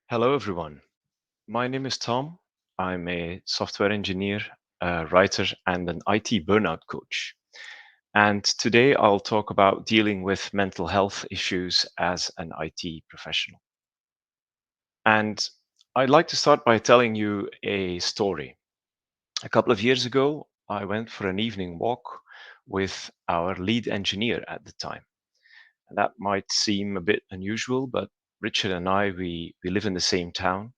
Hello, everyone. My name is Tom. I'm a software engineer, a writer, and an IT burnout coach. And today I'll talk about dealing with mental health issues as an IT professional. And I'd like to start by telling you a story. A couple of years ago, I went for an evening walk with our lead engineer at the time. And that might seem a bit unusual, but Richard and we live in the same town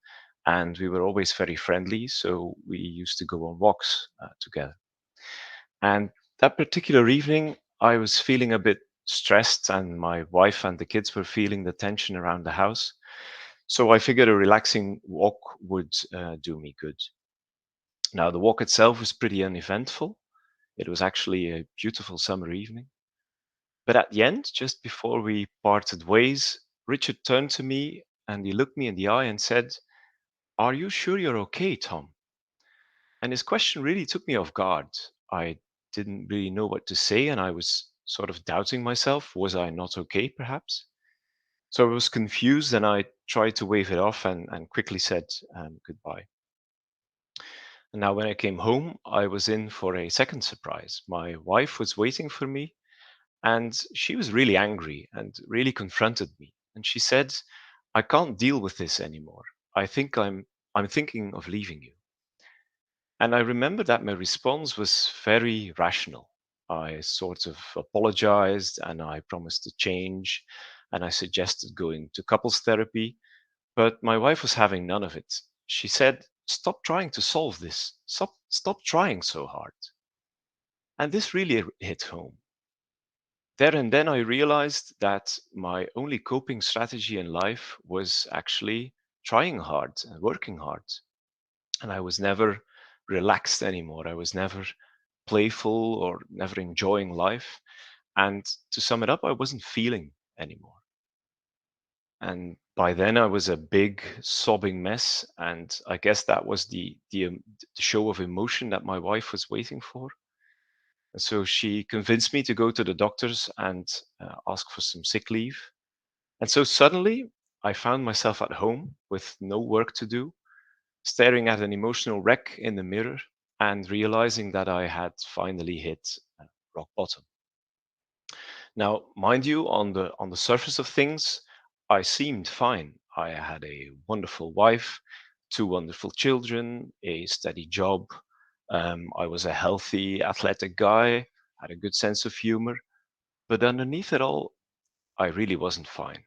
and we were always very friendly. So we used to go on walks together. And that particular evening, I was feeling a bit stressed, and my wife and the kids were feeling the tension around the house. So I figured a relaxing walk would do me good. Now, the walk itself was pretty uneventful. It was actually a beautiful summer evening. But at the end, just before we parted ways, Richard turned to me and he looked me in the eye and said, "Are you sure you're okay, Tom?" And his question really took me off guard. I didn't really know what to say and I was sort of doubting myself. Was I not okay, perhaps? So I was confused and I tried to wave it off and quickly said goodbye. And now, when I came home, I was in for a second surprise. My wife was waiting for me and she was really angry and really confronted me. And she said, "I can't deal with this anymore. I'm thinking of leaving you." And I remember that my response was very rational. I sort of apologized and I promised to change and I suggested going to couples therapy, but my wife was having none of it. She said, "Stop trying to solve this. Stop trying so hard." And this really hit home. There and then I realized that my only coping strategy in life was actually trying hard and working hard. And I was never relaxed anymore. I was never playful or never enjoying life. And to sum it up, I wasn't feeling anymore. And by then I was a big sobbing mess. And I guess that was the show of emotion that my wife was waiting for. And so she convinced me to go to the doctors and ask for some sick leave. And so suddenly I found myself at home with no work to do, staring at an emotional wreck in the mirror and realizing that I had finally hit rock bottom. Now, mind you, on the surface of things, I seemed fine. I had a wonderful wife, two wonderful children, a steady job. I was a healthy, athletic guy, had a good sense of humor. But underneath it all, I really wasn't fine.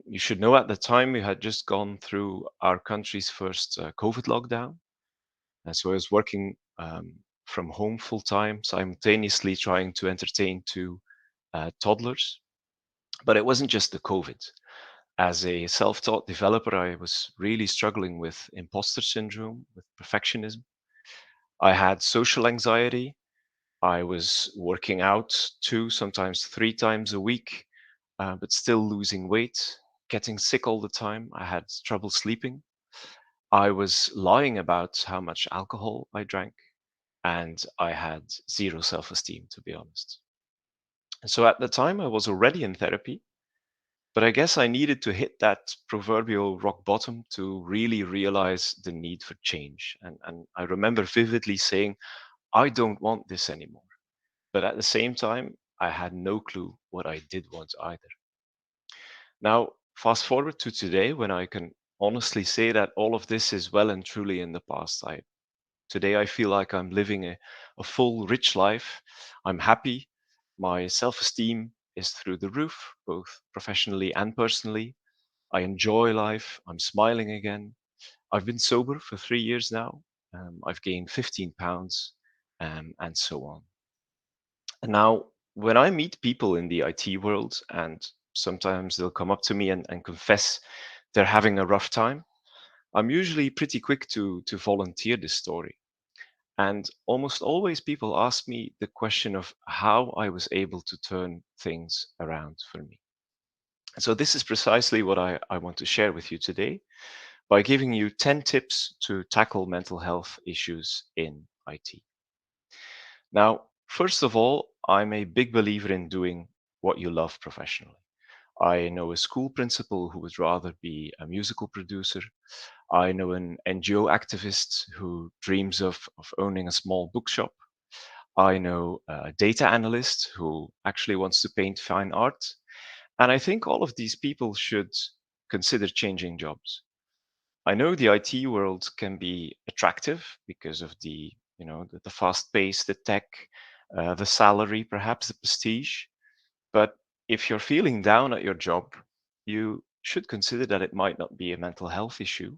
You should know at the time we had just gone through our country's first COVID lockdown. And so I was working from home full time, simultaneously trying to entertain two toddlers. But it wasn't just the COVID. As a self taught developer, I was really struggling with imposter syndrome, with perfectionism. I had social anxiety. I was working out two, sometimes three times a week, but still losing weight, getting sick all the time. I had trouble sleeping. I was lying about how much alcohol I drank, and I had zero self esteem, to be honest. And so at the time, I was already in therapy, but I guess I needed to hit that proverbial rock bottom to really realize the need for change. And I remember vividly saying, "I don't want this anymore." But at the same time, I had no clue what I did want either. Now, fast forward to today when I can honestly say that all of this is well and truly in the past. Today I feel like I'm living a full, rich life. I'm happy. My self-esteem is through the roof, both professionally and personally. I enjoy life. I'm smiling again. I've been sober for 3 years now. I've gained 15 pounds, and so on. And now, when I meet people in the IT world, and sometimes they'll come up to me and confess they're having a rough time, I'm usually pretty quick to volunteer this story. And almost always people ask me the question of how I was able to turn things around for me. So this is precisely what I want to share with you today by giving you 10 tips to tackle mental health issues in IT. Now, first of all, I'm a big believer in doing what you love professionally. I know a school principal who would rather be a musical producer. I know an NGO activist who dreams of owning a small bookshop. I know a data analyst who actually wants to paint fine art. And I think all of these people should consider changing jobs. I know the IT world can be attractive because of the fast pace, the tech, the salary, perhaps the prestige. But if you're feeling down at your job, you should consider that it might not be a mental health issue,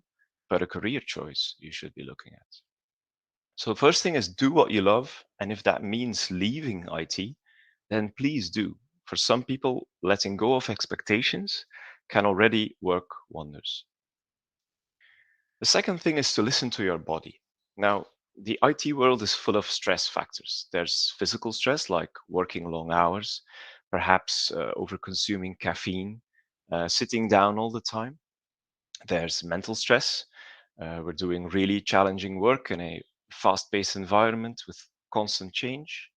but a career choice you should be looking at. So first thing is do what you love. And if that means leaving IT, then please do. For some people, letting go of expectations can already work wonders. The second thing is to listen to your body. Now, the IT world is full of stress factors. There's physical stress, like working long hours, perhaps over consuming caffeine, sitting down all the time. There's mental stress. We're doing really challenging work in a fast paced environment with constant change.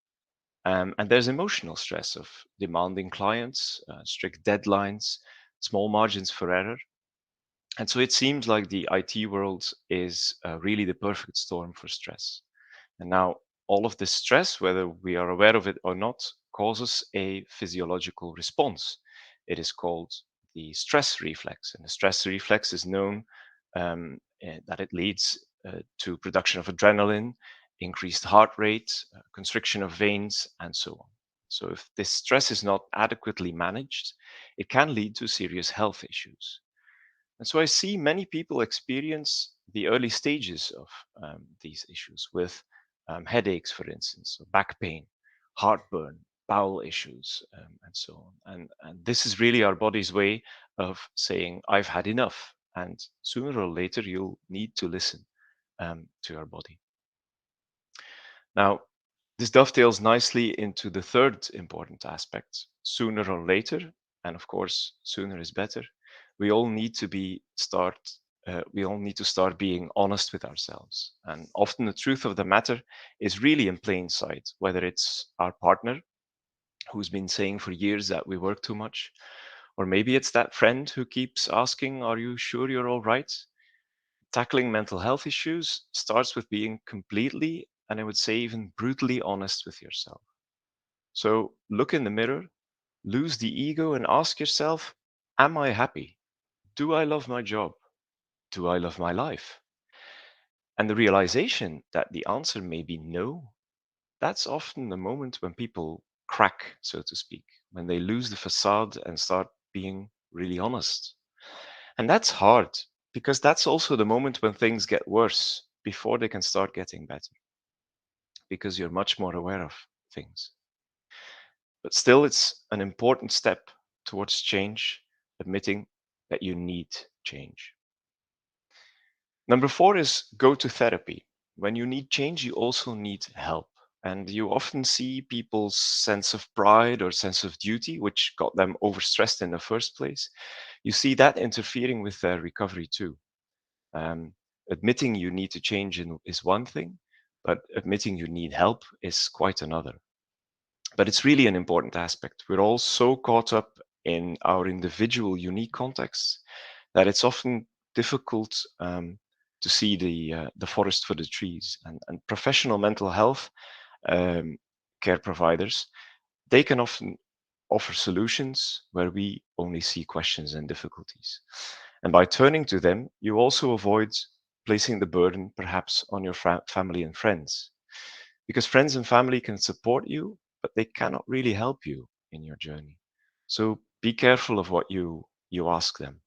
And there's emotional stress of demanding clients, strict deadlines, small margins for error. And so it seems like the IT world is really the perfect storm for stress. And now, all of this stress, whether we are aware of it or not, causes a physiological response. It is called the stress reflex. And the stress reflex is known that it leads to production of adrenaline, increased heart rate, constriction of veins, and so on. So, if this stress is not adequately managed, it can lead to serious health issues. And so I see many people experience the early stages of these issues with headaches, for instance, or back pain, heartburn, bowel issues, and so on. And this is really our body's way of saying, I've had enough. And sooner or later, you'll need to listen to your body. Now, this dovetails nicely into the third important aspect. Sooner or later, and of course, sooner is better. We all need to be start. We all need to start being honest with ourselves. And often, the truth of the matter is really in plain sight. Whether it's our partner who's been saying for years that we work too much, or maybe it's that friend who keeps asking, "Are you sure you're all right?" Tackling mental health issues starts with being completely, and I would say even brutally honest with yourself. So look in the mirror, lose the ego, and ask yourself, am I happy? Do I love my job? Do I love my life? And the realization that the answer may be no, that's often the moment when people crack, so to speak, when they lose the facade and start being really honest. And that's hard because that's also the moment when things get worse before they can start getting better because you're much more aware of things. But still, it's an important step towards change, admitting that you need change. Number four is go to therapy. When you need change, you also need help. And you often see people's sense of pride or sense of duty, which got them overstressed in the first place. You see that interfering with their recovery too. Um, Admitting you need to change is one thing, but admitting you need help is quite another. But it's really an important aspect. We're all so caught up in our individual unique contexts that it's often difficult to see the forest for the trees. And professional mental health um, care providers, they can often offer solutions where we only see questions and difficulties. And by turning to them, you also avoid placing the burden perhaps on your family and friends. Because friends and family can support you, but they cannot really help you in your journey. So be careful of what you ask them.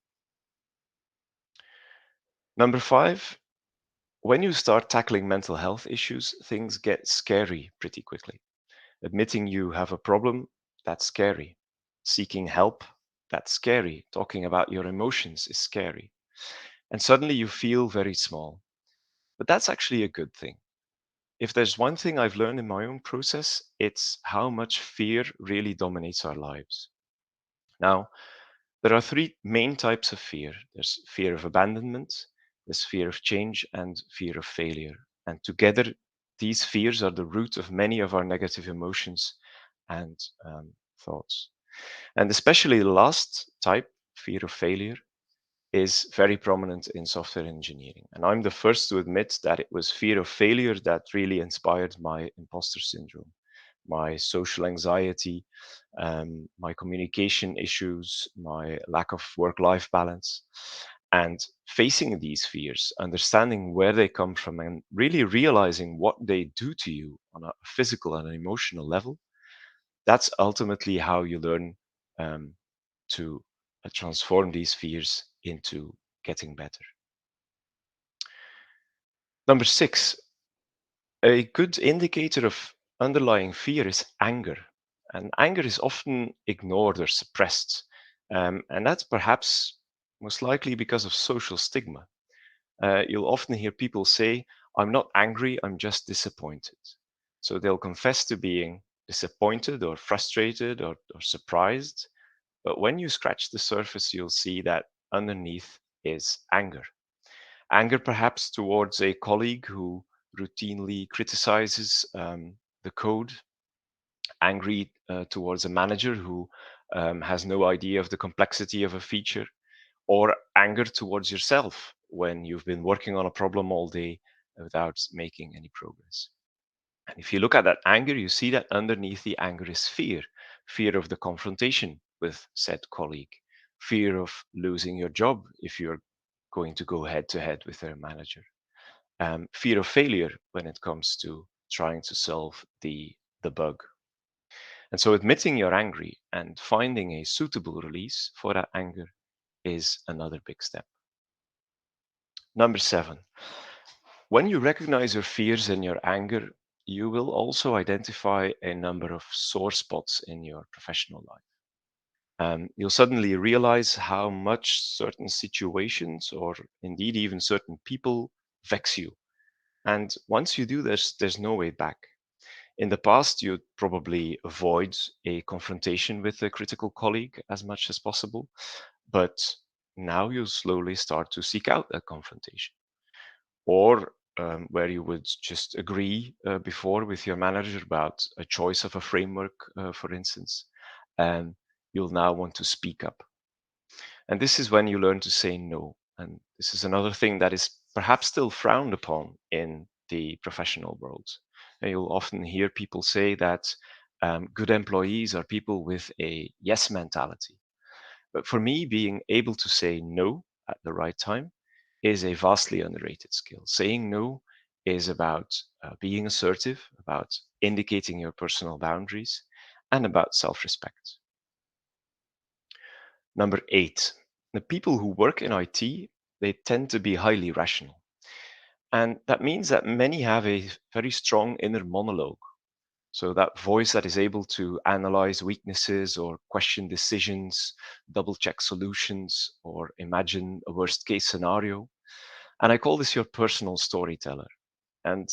Number five, when you start tackling mental health issues, things get scary pretty quickly. Admitting you have a problem, that's scary. Seeking help, that's scary. Talking about your emotions is scary. And suddenly you feel very small. But that's actually a good thing. If there's one thing I've learned in my own process, it's how much fear really dominates our lives. Now, there are three main types of fear. There's fear of abandonment, there's fear of change, and fear of failure. And together, these fears are the root of many of our negative emotions and thoughts. And especially the last type, fear of failure, is very prominent in software engineering. And I'm the first to admit that it was fear of failure that really inspired my imposter syndrome, my social anxiety, my communication issues, my lack of work life balance. And facing these fears, understanding where they come from, and really realizing what they do to you on a physical and an emotional level, that's ultimately how you learn to transform these fears into getting better. Number six, a good indicator of underlying fear is anger. And anger is often ignored or suppressed. And that's perhaps most likely because of social stigma. You'll often hear people say, I'm not angry, I'm just disappointed. So they'll confess to being disappointed or frustrated or surprised. But when you scratch the surface, you'll see that underneath is anger. Anger, perhaps, towards a colleague who routinely criticizes the code, angry towards a manager who has no idea of the complexity of a feature, or anger towards yourself when you've been working on a problem all day without making any progress. And if you look at that anger, you see that underneath the anger is fear, fear of the confrontation with said colleague, fear of losing your job if you're going to go head to head with their manager, fear of failure when it comes to trying to solve the bug. And so admitting you're angry and finding a suitable release for that anger is another big step. Number seven, when you recognize your fears and your anger, you will also identify a number of sore spots in your professional life. You'll suddenly realize how much certain situations, or indeed even certain people, vex you. And once you do this, there's no way back. In the past, you'd probably avoid a confrontation with a critical colleague as much as possible, but now you slowly start to seek out that confrontation. Or where you would just agree before with your manager about a choice of a framework, for instance, and you'll now want to speak up. And this is when you learn to say no. And this is another thing that is perhaps still frowned upon in the professional world. And you'll often hear people say that good employees are people with a yes mentality. But for me, being able to say no at the right time is a vastly underrated skill. Saying no is about being assertive, about indicating your personal boundaries, and about self respect. Number eight, the people who work in IT, they tend to be highly rational. And that means that many have a very strong inner monologue. So that voice that is able to analyze weaknesses or question decisions, double check solutions, or imagine a worst case scenario. And I call this your personal storyteller. And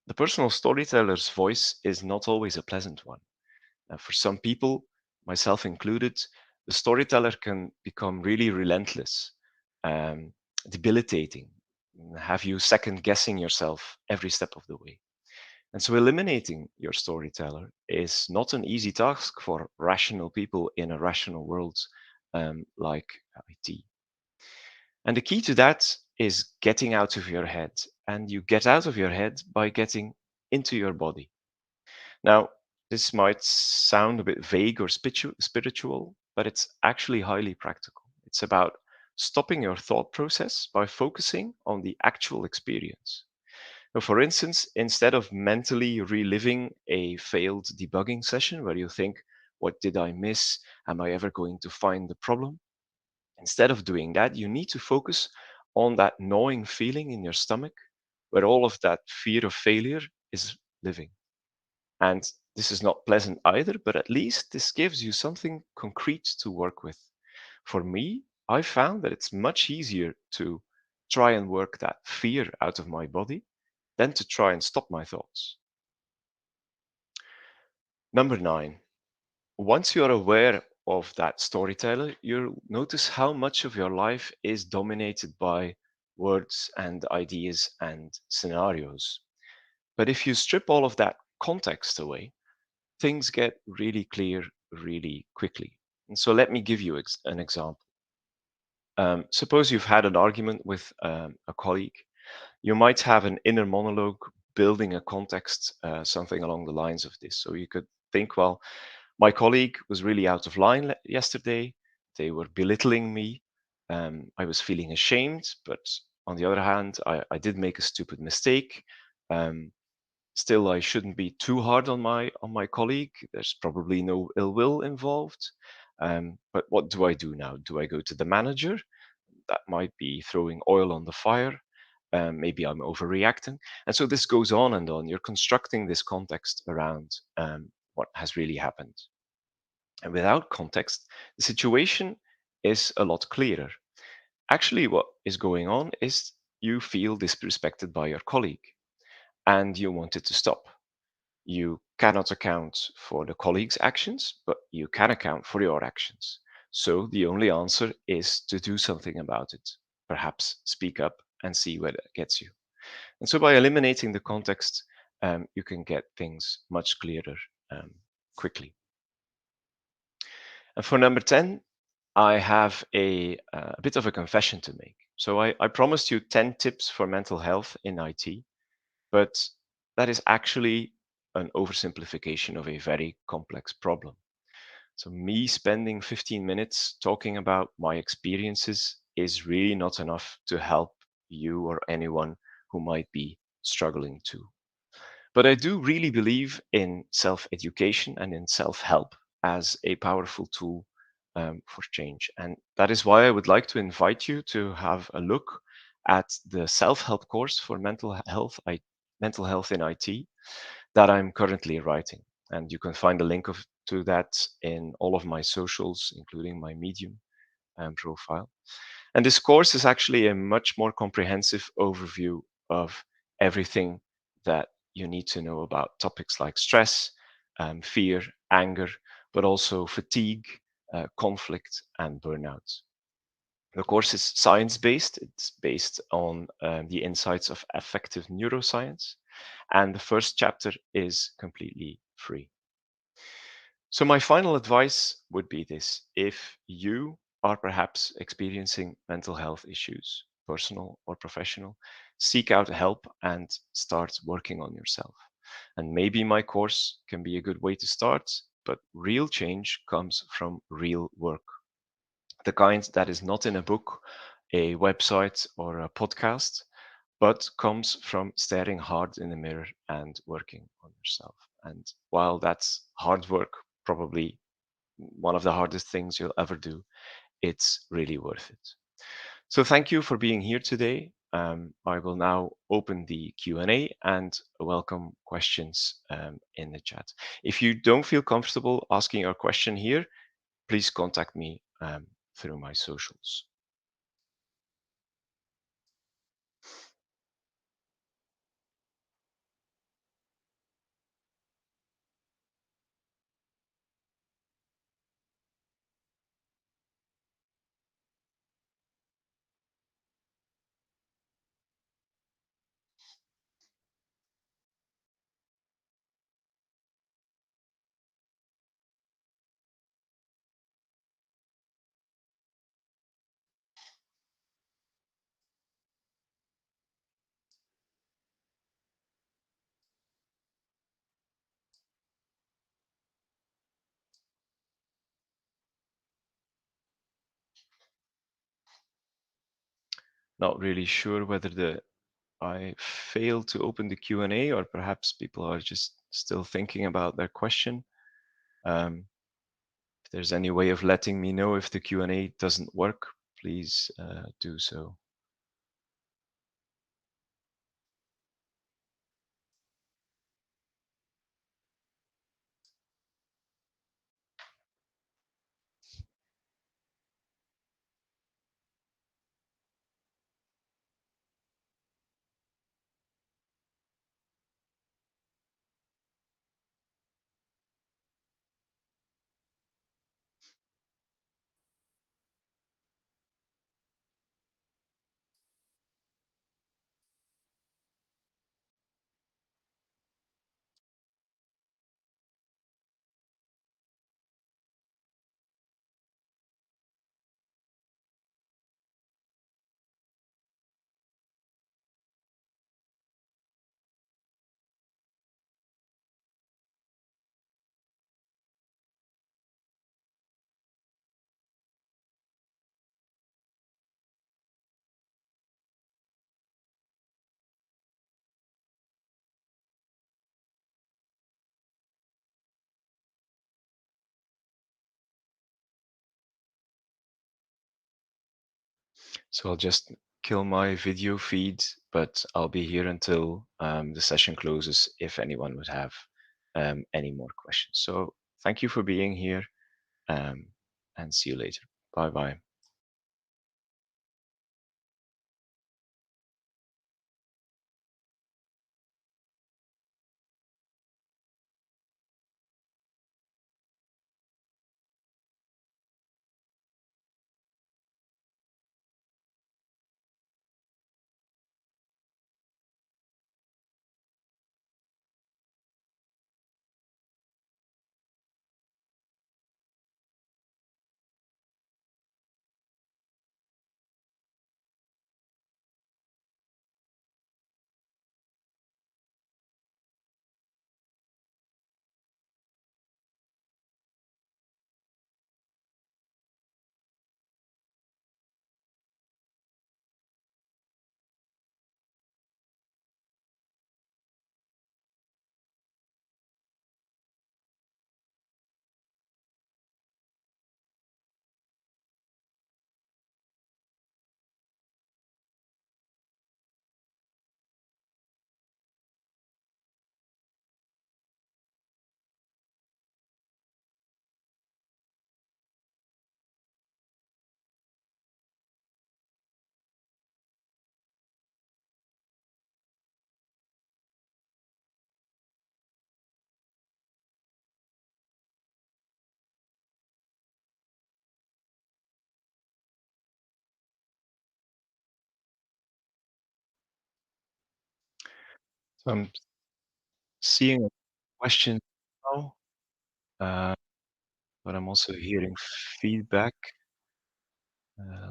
the personal storyteller's voice is not always a pleasant one. For some people, myself included, the storyteller can become really relentless, um, debilitating, have you second guessing yourself every step of the way. And so eliminating your storyteller is not an easy task for rational people in a rational world like IT. And the key to that is getting out of your head. And you get out of your head by getting into your body. Now, this might sound a bit vague or spiritual, but it's actually highly practical. It's about stopping your thought process by focusing on the actual experience. So for instance, instead of mentally reliving a failed debugging session where you think, what did I miss? Am I ever going to find the problem? Instead of doing that, you need to focus on that gnawing feeling in your stomach where all of that fear of failure is living. And this is not pleasant either, but at least this gives you something concrete to work with. For me, I found that it's much easier to try and work that fear out of my body than to try and stop my thoughts. Number nine, once you're aware of that storyteller, you'll notice how much of your life is dominated by words and ideas and scenarios. But if you strip all of that context away, things get really clear really quickly. And so let me give you an example. Suppose you've had an argument with a colleague. You might have an inner monologue building a context, something along the lines of this. So you could think, well, my colleague was really out of line yesterday. They were belittling me. I was feeling ashamed, but on the other hand, I did make a stupid mistake. Um, Still, I shouldn't be too hard on my colleague. There's probably no ill will involved. But what do I do now? Do I go to the manager? That might be throwing oil on the fire. Maybe I'm overreacting. And so this goes on and on. You're constructing this context around what has really happened. And without context, the situation is a lot clearer. Actually, what is going on is you feel disrespected by your colleague and you want it to stop. You cannot account for the colleague's actions, but you can account for your actions. So the only answer is to do something about it. Perhaps speak up and see where that gets you. And so by eliminating the context, you can get things much clearer quickly. And for number 10, I have a bit of a confession to make. So I promised you 10 tips for mental health in IT, but that is actually an oversimplification of a very complex problem. So, me spending 15 minutes talking about my experiences is really not enough to help you or anyone who might be struggling too. But I do really believe in self education and in self help as a powerful tool for change. And that is why I would like to invite you to have a look at the self help course for mental health in IT that I'm currently writing. And you can find a link to that in all of my socials, including my Medium profile. And this course is actually a much more comprehensive overview of everything that you need to know about topics like stress, fear, anger, but also fatigue, conflict, and burnout. The course is science based, it's based on the insights of affective neuroscience, and the first chapter is completely free. So, my final advice would be this: if you are perhaps experiencing mental health issues, personal or professional, seek out help and start working on yourself. And maybe my course can be a good way to start, but real change comes from real work. The kind that is not in a book, a website, or a podcast, but comes from staring hard in the mirror and working on yourself. And while that's hard work, probably one of the hardest things you'll ever do, it's really worth it. So thank you for being here today. I will now open the Q&A and welcome questions in the chat. If you don't feel comfortable asking your question here, please contact me through my socials. Not really sure whether I failed to open the Q&A or perhaps people are just still thinking about their question. If there's any way of letting me know if the Q&A doesn't work, please do so. So I'll just kill my video feed, but I'll be here until the session closes if anyone would have any more questions. So thank you for being here, um, and see you later. Bye bye. So I'm seeing a question now, uh, but I'm also hearing feedback.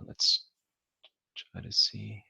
Let's try to see.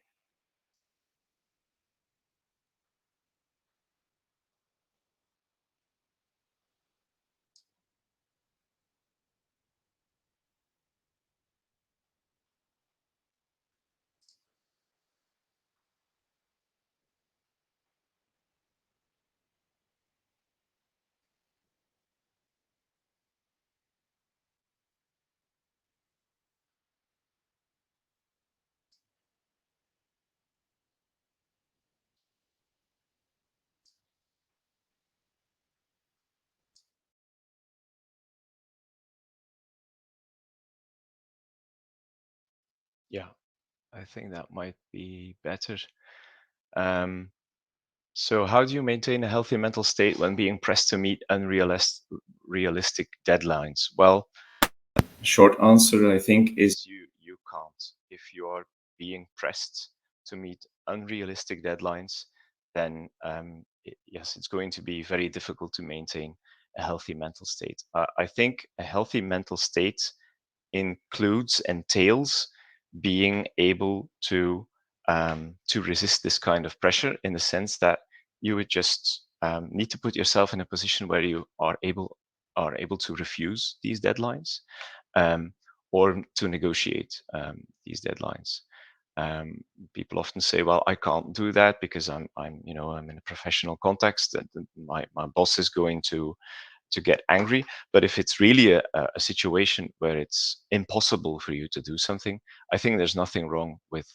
Yeah, I think that might be better. Um, so how do you maintain a healthy mental state when being pressed to meet realistic deadlines? Well, short answer, I think, is you can't. If you are being pressed to meet unrealistic deadlines, then yes, it's going to be very difficult to maintain a healthy mental state. I think a healthy mental state entails being able to resist this kind of pressure, in the sense that you would just need to put yourself in a position where you are able to refuse these deadlines, um, or to negotiate these deadlines. Um, People often say, "Well, I can't do that because I'm in a professional context, and my boss is going to get angry." But if it's really a situation where it's impossible for you to do something, I think there's nothing wrong with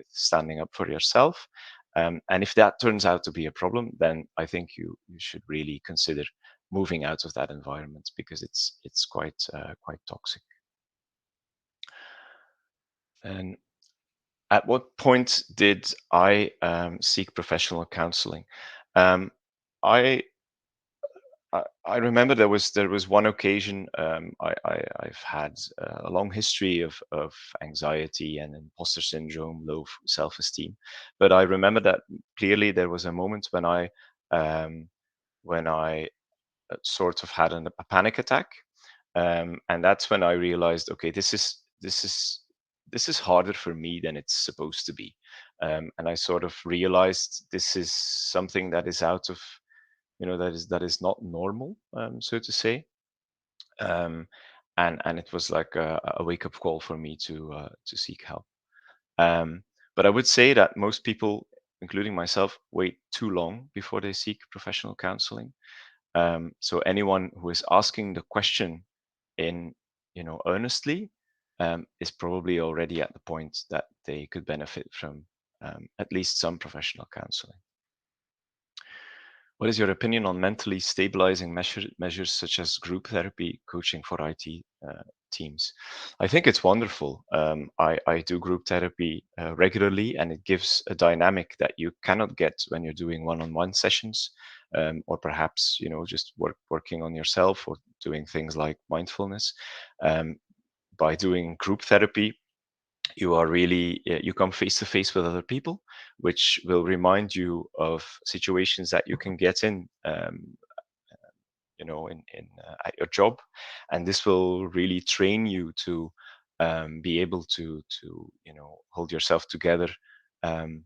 standing up for yourself. And if that turns out to be a problem, then I think you should really consider moving out of that environment, because it's quite toxic. And at what point did I seek professional counseling? Um, I I remember there was one occasion. I've had a long history of anxiety and imposter syndrome, low self-esteem, but I remember that clearly there was a moment um, when I sort of had a panic attack, and that's when I realized, okay, this is harder for me than it's supposed to be, and I sort of realized this is something that is out of that is not normal, so to say. um, and it was like a wake up call for me to seek help. um, but I would say that most people, including myself, wait too long before they seek professional counseling. So anyone who is asking the question in earnestly, is probably already at the point that they could benefit from at least some professional counseling. What is your opinion on mentally stabilizing measures such as group therapy, coaching for IT teams? I think it's wonderful. I do group therapy regularly, and it gives a dynamic that you cannot get when you're doing one-on-one sessions, or perhaps just working on yourself or doing things like mindfulness. Um, by doing group therapy, you are really you come face to face with other people, which will remind you of situations that you can get in in at your job, and this will really train you to be able to hold yourself together um,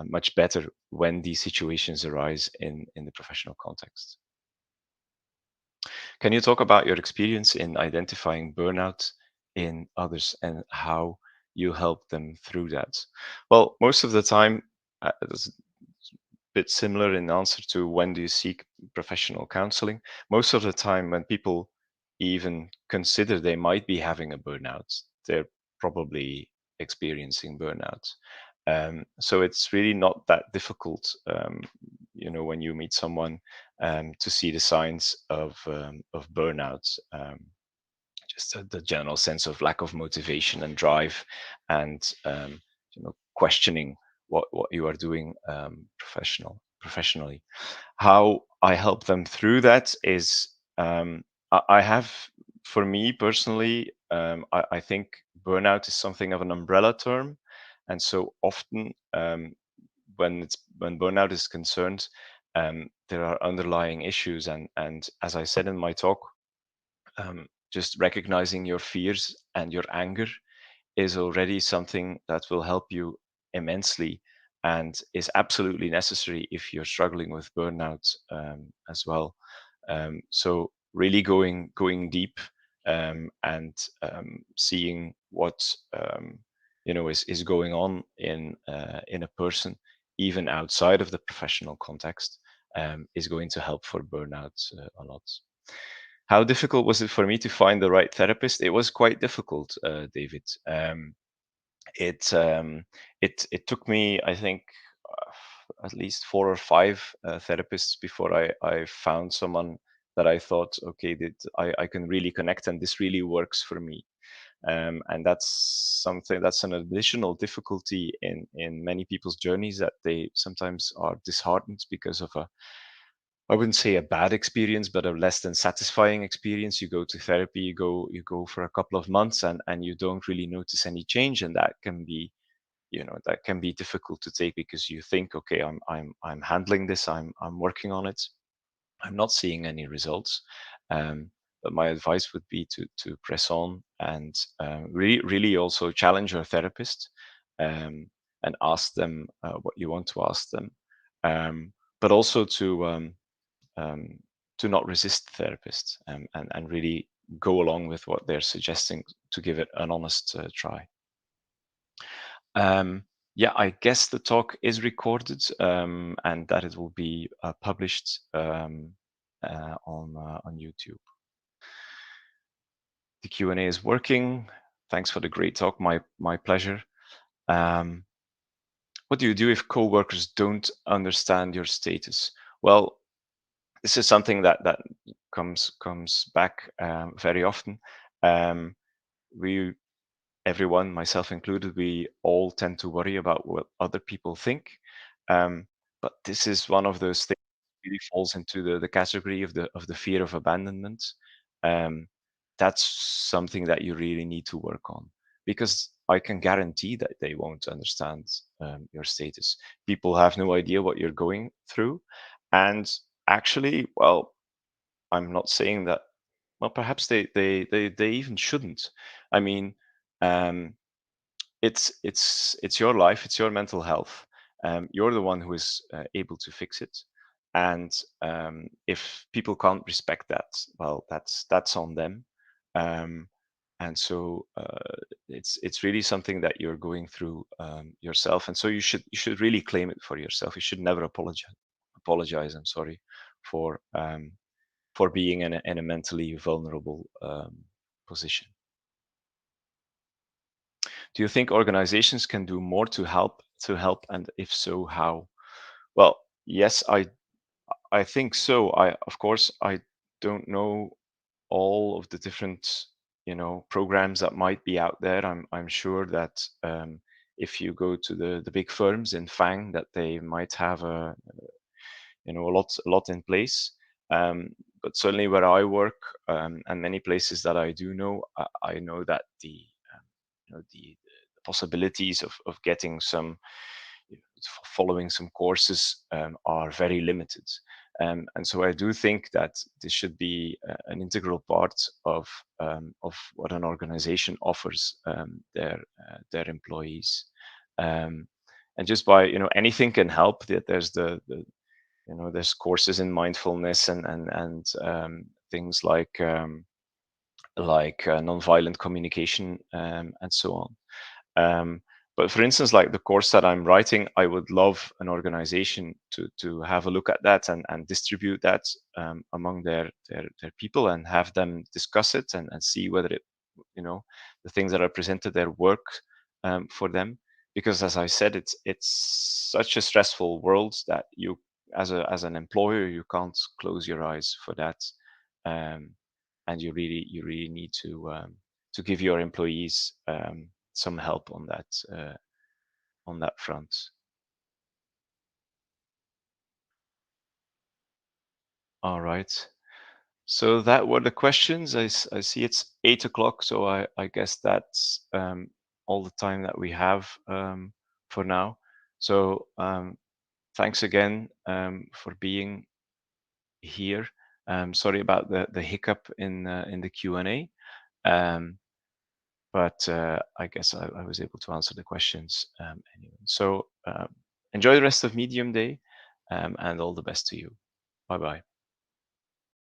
much better when these situations arise in the professional context. Can you talk about your experience in identifying burnout in others and how you help them through that? Well, most of the time, it's a bit similar in answer to when do you seek professional counseling. Most of the time, when people even consider they might be having a burnout, they're probably experiencing burnout. So it's really not that difficult, when you meet someone to see the signs of burnout. Just the general sense of lack of motivation and drive, and questioning what you are doing professionally. How I help them through that is I have, for me personally, I think burnout is something of an umbrella term, and so often when burnout is concerned, there are underlying issues, and as I said in my talk, just recognizing your fears and your anger is already something that will help you immensely and is absolutely necessary if you're struggling with burnout as well. So really going deep and seeing what is going on in a person, even outside of the professional context, is going to help for burnout a lot. How difficult was it for me to find the right therapist? It was quite difficult, David. It it took me, I think, at least 4 or 5 therapists before I found someone that I thought, okay, that I can really connect, and this really works for me. And that's an additional difficulty in many people's journeys, that they sometimes are disheartened because of I wouldn't say a bad experience, but a less than satisfying experience. You go to therapy, you go for a couple of months, and you don't really notice any change, and that can be difficult to take, because you think, okay, I'm handling this, I'm working on it, I'm not seeing any results. But my advice would be to press on, and really also challenge your therapist, um, and ask them what you want to ask them, but also um, to not resist therapists, and really go along with what they're suggesting, to give it an honest try. Um, yeah, I guess the talk is recorded, and that it will be published on YouTube. The Q&A is working. Thanks for the great talk. My pleasure. Um, what do you do if coworkers don't understand your status? Well, this is something that comes back very often. Um, we Everyone, myself included, we all tend to worry about what other people think. Um, but this is one of those things that really falls into the category of the fear of abandonment. Um, that's something that you really need to work on, because I can guarantee that they won't understand your status. People have no idea what you're going through, and actually, well, I'm not saying that. Well, perhaps they even shouldn't. I mean, um, it's your life, it's your mental health. You're the one who is able to fix it, and if people can't respect that, well, that's on them. Um, and so it's really something that you're going through yourself, and so you should really claim it for yourself. You should never apologize. I'm sorry for being in a mentally vulnerable position. Do you think organizations can do more to help, and if so, how? Well, yes, I think so. Of course, I don't know all of the different, programs that might be out there. I'm sure that if you go to the big firms in Fang, that they might have a lot in place. But certainly where I work, and many places that I do know, I know that um, the possibilities of getting some, following some courses, are very limited. And so I do think that this should be an integral part of what an organization offers their employees. Um, and just by, anything can help. There's there's courses in mindfulness and things like nonviolent communication, and so on. Um, but for instance, like the course that I'm writing, I would love an organization to have a look at that and distribute that among their people, and have them discuss it and see whether the things that are presented there work for them. Because as I said, it's such a stressful world that you, as an employer, you can't close your eyes for that. Um, and you really need to give your employees some help on that front. All right. So that were the questions. I see it's 8 o'clock, so I guess that's all the time that we have for now. So thanks again for being here. Sorry about the hiccup in the Q&A. Um, but I guess I was able to answer the questions anyway. So enjoy the rest of Medium Day, and all the best to you. Bye bye.